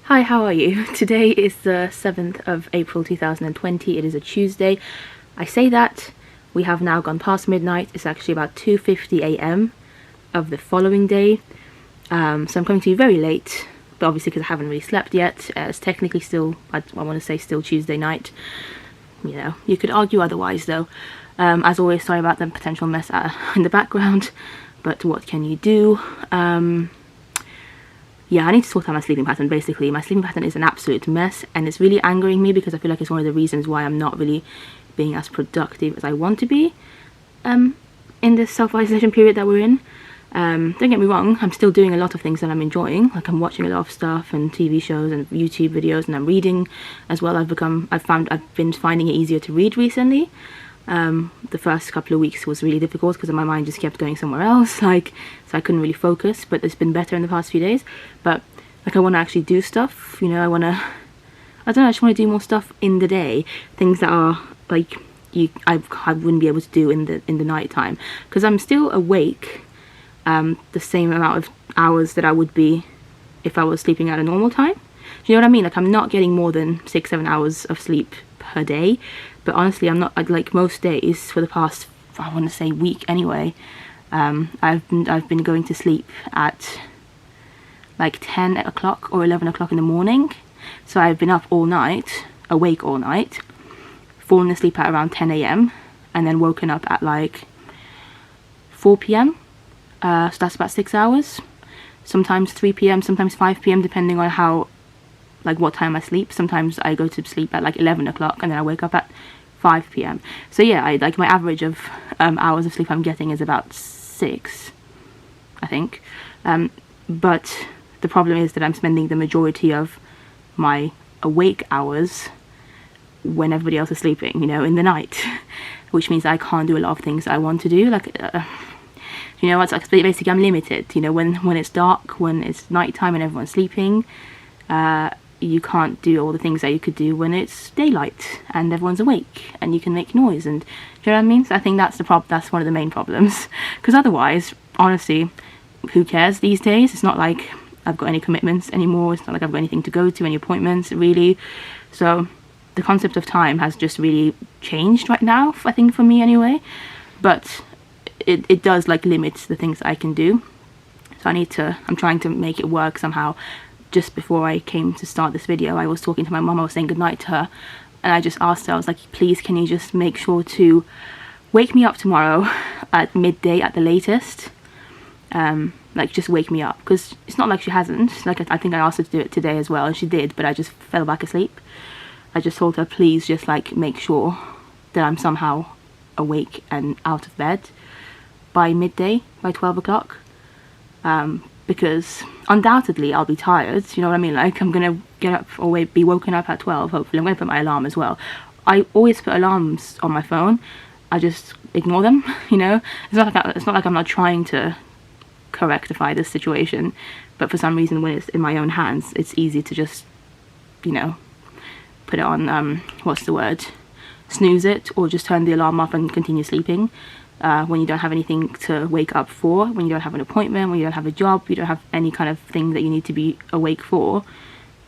Hi, how are you? Today is the 7th of April 2020. It is a Tuesday. I say that we have now gone past midnight. It's actually about 2:50 a.m. of the following day. So I'm coming to you very late, but obviously because I haven't really slept yet. It's technically still, I want to say still Tuesday night. You know, you could argue otherwise though. As always, sorry about the potential mess in the background, but what can you do? Yeah, I need to sort out my sleeping pattern, basically. My sleeping pattern is an absolute mess, and it's really angering me because I feel like it's one of the reasons why I'm not really being as productive as I want to be in this self-isolation period that we're in. Don't get me wrong, I'm still doing a lot of things that I'm enjoying. Like, I'm watching a lot of stuff and TV shows and YouTube videos, and I'm reading as well. I've been finding it easier to read recently. The first couple of weeks was really difficult because my mind just kept going somewhere else, so I couldn't really focus, but it's been better in the past few days. But like, I want to actually do stuff, you know. I just want to do more stuff in the day, things that are like I wouldn't be able to do in the night time, because I'm still awake the same amount of hours that I would be if I was sleeping at a normal time. Do you know what I mean? Like, I'm not getting more than 6-7 hours of sleep per day, but honestly, I'm not, like, most days for the past, I want to say, week anyway. I've been going to sleep at like 10 o'clock or 11 o'clock in the morning. So I've been up all night, awake all night, fallen asleep at around 10 a.m. and then woken up at like 4 p.m. So that's about 6 hours. Sometimes 3 p.m, sometimes 5 p.m, depending on how, like, what time I sleep. Sometimes I go to sleep at like 11 o'clock and then I wake up at 5 p.m. So yeah, my average of hours of sleep I'm getting is about 6, I think. But the problem is that I'm spending the majority of my awake hours when everybody else is sleeping, you know, in the night, which means I can't do a lot of things I want to do. Like, you know, it's like, basically I'm limited. You know, when it's dark, when it's nighttime and everyone's sleeping, you can't do all the things that you could do when it's daylight and everyone's awake and you can make noise. And do you know what I mean? So I think that's that's one of the main problems, because otherwise, honestly, who cares these days? It's not like I've got any commitments anymore. It's not like I've got anything to go to, any appointments really. So the concept of time has just really changed right now, I think, for me anyway. But it does, like, limit the things I can do. So I'm trying to make it work somehow. Just before I came to start this video, I was talking to my mum, I was saying goodnight to her, and I just asked her, I was like, please, can you just make sure to wake me up tomorrow at midday at the latest? Like, just wake me up, because it's not like she hasn't. Like, I think I asked her to do it today as well, and she did, but I just fell back asleep. I just told her, please just, like, make sure that I'm somehow awake and out of bed by midday, by 12 o'clock. Because undoubtedly I'll be tired, you know what I mean? Like, I'm gonna get up or be woken up at 12, hopefully. I'm gonna put my alarm as well. I always put alarms on my phone. I just ignore them, you know? It's not like I'm not trying to rectify this situation, but for some reason, when it's in my own hands, it's easy to just, you know, put it on, what's the word? Snooze it, or just turn the alarm off and continue sleeping. When you don't have anything to wake up for, when you don't have an appointment, when you don't have a job, you don't have any kind of thing that you need to be awake for,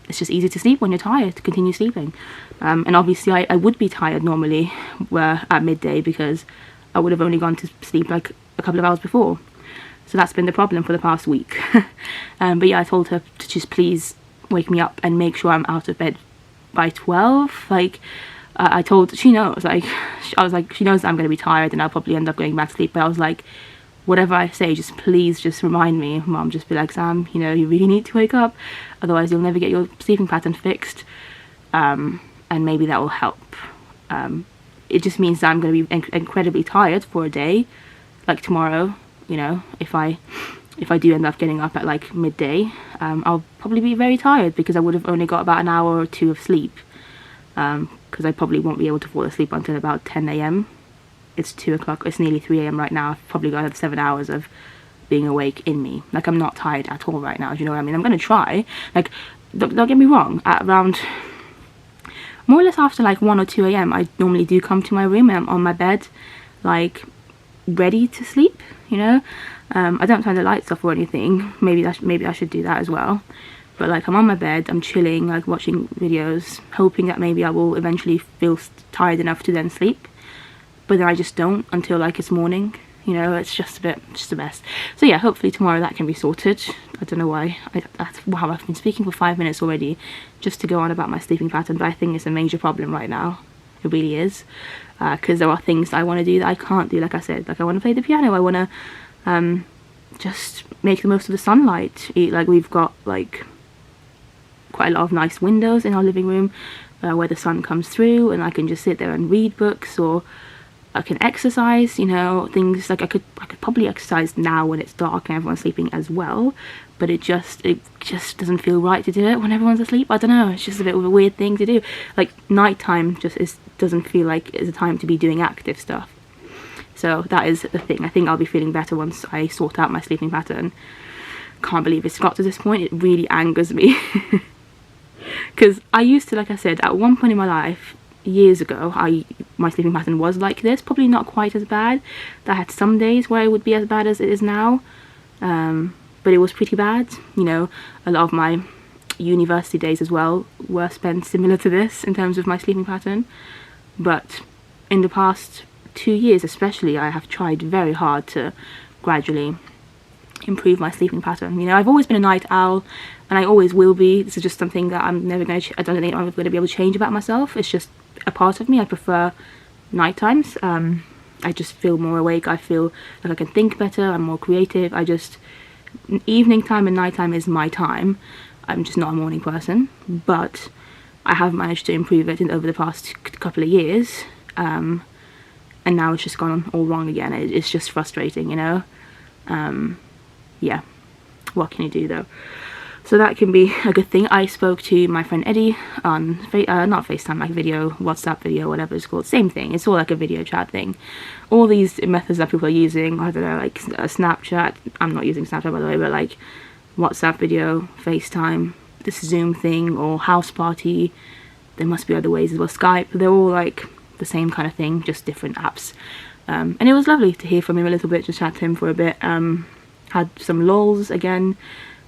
it's just easy to sleep when you're tired, to continue sleeping. And obviously I would be tired normally at midday, because I would have only gone to sleep like a couple of hours before. So that's been the problem for the past week. But yeah, I told her to just please wake me up and make sure I'm out of bed by 12. Like, she knows, like, I was like, she knows that I'm going to be tired and I'll probably end up going back to sleep, but I was like, whatever I say, just please just remind me. Mom, just be like, Sam, you know, you really need to wake up, otherwise you'll never get your sleeping pattern fixed. And maybe that will help. It just means that I'm going to be incredibly tired for a day, like tomorrow, you know, if I do end up getting up at like midday, I'll probably be very tired because I would have only got about an hour or two of sleep. Because I probably won't be able to fall asleep until about 10 a.m. It's 2 o'clock, it's nearly 3 a.m. right now. I've probably got 7 hours of being awake in me. Like, I'm not tired at all right now, do you know what I mean? I'm going to try. Like, don't get me wrong, at around, more or less after like 1 or 2 a.m, I normally do come to my room and I'm on my bed, like, ready to sleep, you know? I don't turn the lights off or anything. Maybe I should do that as well. But like, I'm on my bed, I'm chilling, like watching videos, hoping that maybe I will eventually feel tired enough to then sleep. But then I just don't until like it's morning. You know, it's just a mess. So yeah, hopefully tomorrow that can be sorted. I don't know why. Wow, I've been speaking for 5 minutes already just to go on about my sleeping pattern, but I think it's a major problem right now. It really is. Because there are things that I want to do that I can't do, like I said. Like, I want to play the piano, I want to just make the most of the sunlight. Like, we've got like quite a lot of nice windows in our living room where the sun comes through, and I can just sit there and read books, or I can exercise, you know, things like I could probably exercise now when it's dark and everyone's sleeping as well, but it just doesn't feel right to do it when everyone's asleep. I don't know, it's just a bit of a weird thing to do. Like, nighttime doesn't feel like it's a time to be doing active stuff. So that is the thing. I think I'll be feeling better once I sort out my sleeping pattern. Can't believe it's got to this point. It really angers me. Because I used to, like I said, at one point in my life, years ago, my sleeping pattern was like this. Probably not quite as bad. I had some days where it would be as bad as it is now. But it was pretty bad. You know, a lot of my university days as well were spent similar to this in terms of my sleeping pattern. But in the past 2 years especially, I have tried very hard to gradually improve my sleeping pattern. You know, I've always been a night owl, and I always will be. This is just something that I'm never going to, I don't think I'm ever going to be able to change about myself. It's just a part of me. I prefer night times. I just feel more awake. I feel like I can think better. I'm more creative. Evening time and night time is my time. I'm just not a morning person, but I have managed to improve it over the past couple of years. And now it's just gone all wrong again. It's just frustrating, you know. Yeah, what can you do though? So that can be a good thing. I spoke to my friend Eddie on not FaceTime, like video, WhatsApp video, whatever it's called. Same thing. It's all like a video chat thing. All these methods that people are using, I don't know, like Snapchat. I'm not using Snapchat, by the way, but like WhatsApp video, FaceTime, this Zoom thing, or House Party. There must be other ways as well. Skype. They're all like the same kind of thing, just different apps. And it was lovely to hear from him a little bit, just chat to him for a bit. Had some lols again.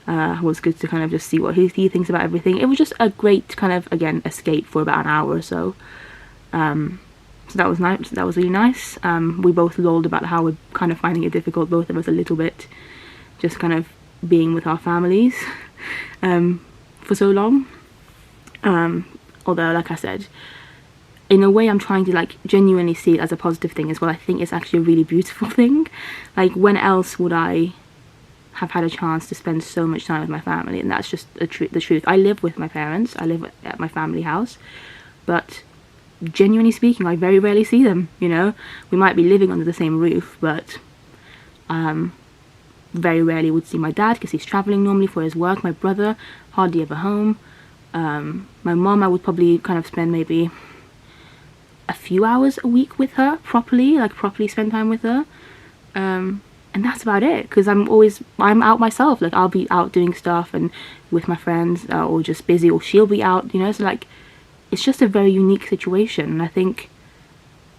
It was good to kind of just see what he thinks about everything. It was just a great kind of, again, escape for about an hour or so. So that was nice. That was really nice. We both lolled about how we're kind of finding it difficult, both of us, a little bit, just kind of being with our families for so long. Although, like I said, in a way I'm trying to like genuinely see it as a positive thing as well. I think it's actually a really beautiful thing. Like, when else would I have had a chance to spend so much time with my family? And that's just the truth. I live with my parents. I live at my family house, but genuinely speaking, I very rarely see them. You know, we might be living under the same roof, but very rarely would see my dad because he's traveling normally for his work. My brother hardly ever home. My mom, I would probably kind of spend maybe a few hours a week with her properly spend time with her. And that's about it, because I'm out myself. Like, I'll be out doing stuff and with my friends, or just busy, or she'll be out, you know. So like, it's just a very unique situation, and I think,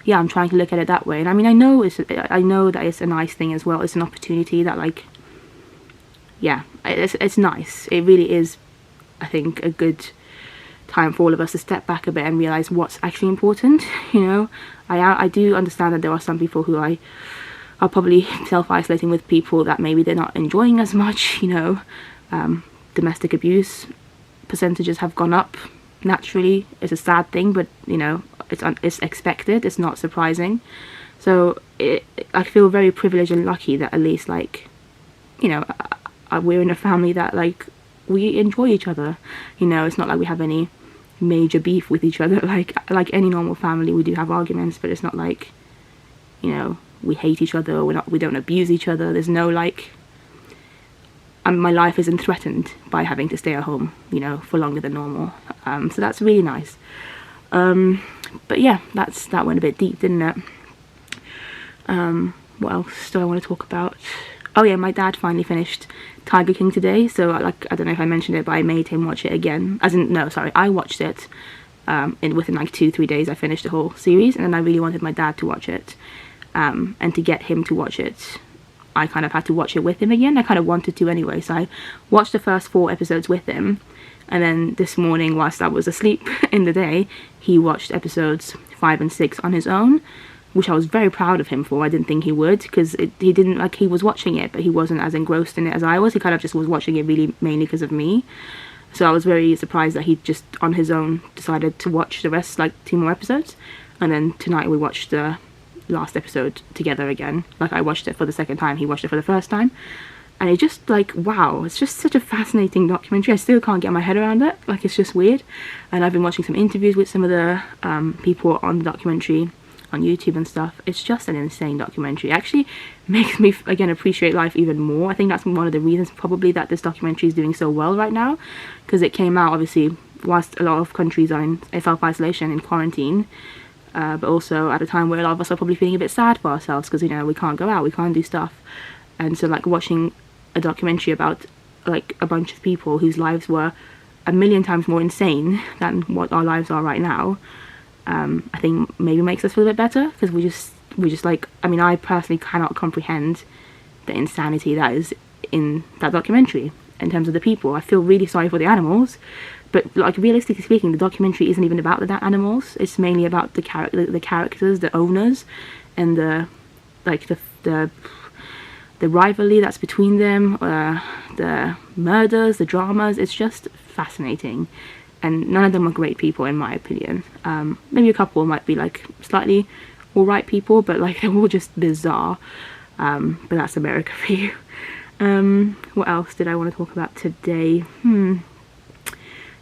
yeah, I'm trying to look at it that way. And I mean, I know that it's a nice thing as well. It's an opportunity that, like, yeah, it's nice. It really is, I think, a good time for all of us to step back a bit and realize what's actually important. You know, I do understand that there are some people who are probably self-isolating with people that maybe they're not enjoying as much. You know, domestic abuse percentages have gone up naturally. It's a sad thing, but you know, it's expected. It's not surprising. So I feel very privileged and lucky that at least, like, you know, we're in a family that, like, we enjoy each other. You know, it's not like we have any major beef with each other. Like any normal family, we do have arguments, but it's not like, you know, we hate each other, or we don't abuse each other. There's no, like, my life isn't threatened by having to stay at home, you know, for longer than normal. So that's really nice. But yeah, that went a bit deep, didn't it? What else do I want to talk about? Oh yeah, my dad finally finished Tiger King today. So, like, I don't know if I mentioned it, but I made him watch it again. I watched it within like 2-3 days. I finished the whole series, and then I really wanted my dad to watch it. And to get him to watch it I kind of had to watch it with him again. I kind of wanted to anyway, so I watched the first 4 episodes with him, and then this morning, whilst I was asleep in the day, he watched episodes 5 and 6 on his own, which I was very proud of him for. I didn't think he would, because he didn't, like, he was watching it, but he wasn't as engrossed in it as I was. He kind of just was watching it really mainly because of me. So I was very surprised that he just on his own decided to watch the rest, like 2 more episodes. And then tonight we watched the last episode together again. Like, I watched it for the second time, he watched it for the first time. And it just, like, wow, it's just such a fascinating documentary. I still can't get my head around it. Like, it's just weird. And I've been watching some interviews with some of the people on the documentary on YouTube and stuff. It's just an insane documentary. It actually makes me again appreciate life even more. I think that's one of the reasons probably that this documentary is doing so well right now, because it came out obviously whilst a lot of countries are in self-isolation, in quarantine, but also at a time where a lot of us are probably feeling a bit sad for ourselves, because, you know, we can't go out, we can't do stuff. And so, like, watching a documentary about, like, a bunch of people whose lives were a million times more insane than what our lives are right now, I think maybe makes us feel a bit better, because we just like, I mean, I personally cannot comprehend the insanity that is in that documentary in terms of the people. I feel really sorry for the animals, but, like, realistically speaking, the documentary isn't even about the animals. It's mainly about the characters, the owners, and the rivalry that's between them, the murders, the dramas. It's just fascinating. And none of them are great people, in my opinion. Maybe a couple might be, like, slightly alright people, but, like, they're all just bizarre. But that's America for you. What else did I want to talk about today?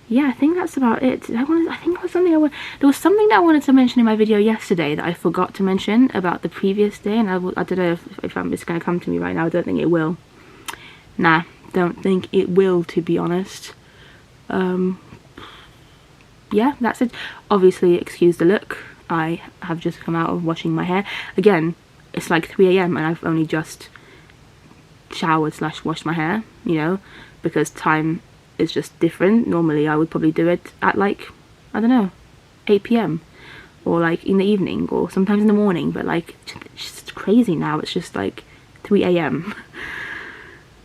Yeah, I think that's about it. There was something that I wanted to mention in my video yesterday that I forgot to mention about the previous day, and I don't know if it's going to come to me right now. I don't think it will. Nah, don't think it will, to be honest. Yeah, that's it. Obviously, excuse the look. I have just come out of washing my hair. Again, it's like 3 AM and I've only just showered / washed my hair, you know, because time is just different. Normally I would probably do it at, like, I don't know, 8 PM or, like, in the evening or sometimes in the morning, but, like, it's just crazy now. It's just like 3 AM.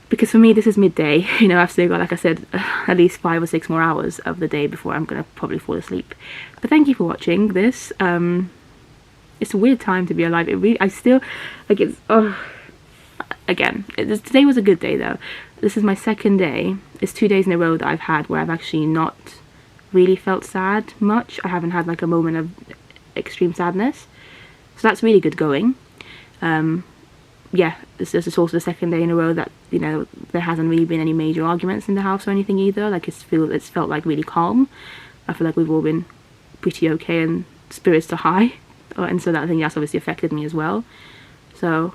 Because for me, this is midday, you know, I've still got, like I said, at least 5 or 6 more hours of the day before I'm going to probably fall asleep. But thank you for watching this. It's a weird time to be alive. I still, like, it's, again, today was a good day, though. This is my second day. It's 2 days in a row that I've had where I've actually not really felt sad much. I haven't had, like, a moment of extreme sadness. So that's really good going. Yeah, this is also the second day in a row that, you know, there hasn't really been any major arguments in the house or anything either. Like, it's felt like really calm. I feel like we've all been pretty okay and spirits are high, and so I think that's obviously affected me as well. So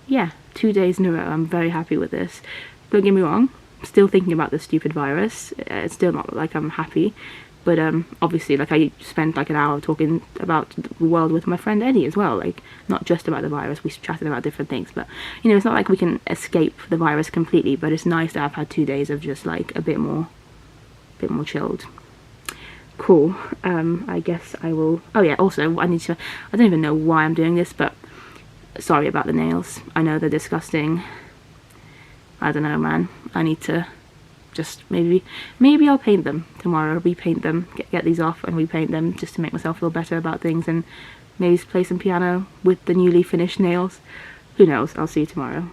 yeah, 2 days in a row. I'm very happy with this. Don't get me wrong, I'm still thinking about this stupid virus. It's still not like I'm happy, but obviously, like, I spent like an hour talking about the world with my friend Eddie as well, like, not just about the virus. We chatted about different things, but, you know, it's not like we can escape the virus completely, but it's nice that I've had 2 days of just, like, a bit more chilled. Cool. I guess I will, oh yeah, also I don't even know why I'm doing this, but sorry about the nails. I know they're disgusting. I don't know, man. I need to just maybe I'll paint them tomorrow, repaint them, get these off and repaint them, just to make myself feel better about things, and maybe play some piano with the newly finished nails. Who knows? I'll see you tomorrow.